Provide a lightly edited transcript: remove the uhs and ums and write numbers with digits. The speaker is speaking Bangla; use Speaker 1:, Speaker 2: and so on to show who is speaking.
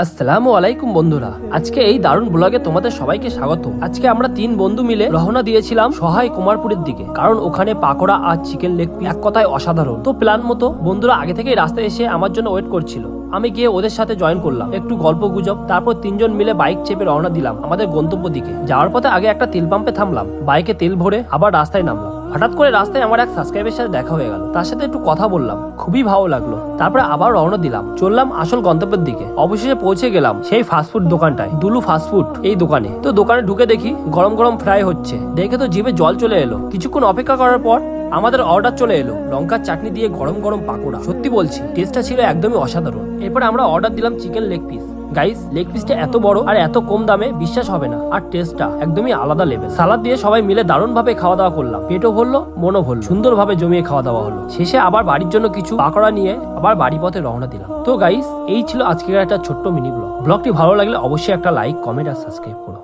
Speaker 1: আসসালামু আলাইকুম বন্ধুরা, আজকে এই দারুণ ব্লগে তোমাদের সবাইকে স্বাগত। আজকে আমরা 3 বন্ধু মিলে রওনা দিয়েছিলাম সহায় কুমারপুরের দিকে, কারণ ওখানে পাকোড়া আর চিকেন লেগ পিস এক কথায় অসাধারণ। তো প্ল্যান মতো বন্ধুরা আগে থেকেই রাস্তায় এসে আমার জন্য ওয়েট করছিল। আমি গিয়ে ওদের সাথে জয়েন করলাম, একটু গল্প গুজব, তারপর 3 জন মিলে বাইক চেপে রওনা দিলাম আমাদের গন্তব্য দিকে। যাওয়ার পথে আগে একটা তেল পাম্পে থামলাম, বাইকে তেল ভরে আবার রাস্তায় নামলাম। হঠাৎ করে রাস্তায় আমার এক সাবস্ক্রাইবের সাথে দেখা হয়ে গেল, তার সাথে একটু কথা বললাম, খুবই ভালো লাগলো। তারপরে আবার রওনা দিলাম, চললাম আসল গন্তব্যের দিকে। অবশেষে পৌঁছে গেলাম সেই ফাস্টফুড দোকানটায়, দুলু ফাস্টফুড এই দোকানে। তো দোকানে ঢুকে দেখি গরম গরম ফ্রাই হচ্ছে, দেখে তো জিভে জল চলে এলো। কিছুক্ষণ অপেক্ষা করার পর আমাদের অর্ডার চলে এলো লঙ্কার চাটনি দিয়ে গরম গরম পাকোড়া। সত্যি বলছি, টেস্টটা ছিল একদমই অসাধারণ। এরপর আমরা অর্ডার দিলাম chicken leg piece. Guys, leg পিসটা এত বড় আর এত কম দামে বিশ্বাস হবে না, আর টেস্টটা একদমই আলাদা লেভেল। সালাদ দিয়ে সবাই মিলে দারুণ ভাবে খাওয়া দাওয়া করলাম, পেটও ভরলো মনও ভরলো, সুন্দরভাবে জমিয়ে খাওয়া দাওয়া হলো। শেষে আবার বাড়ির জন্য কিছু পাকোড়া নিয়ে আবার বাড়ি পথে রওনা দিলাম। তো গাইস, এই ছিল আজকের একটা ছোট্ট মিনি ব্লগটি ভালো লাগলে অবশ্যই একটা লাইক, কমেন্ট আর সাবস্ক্রাইব করো।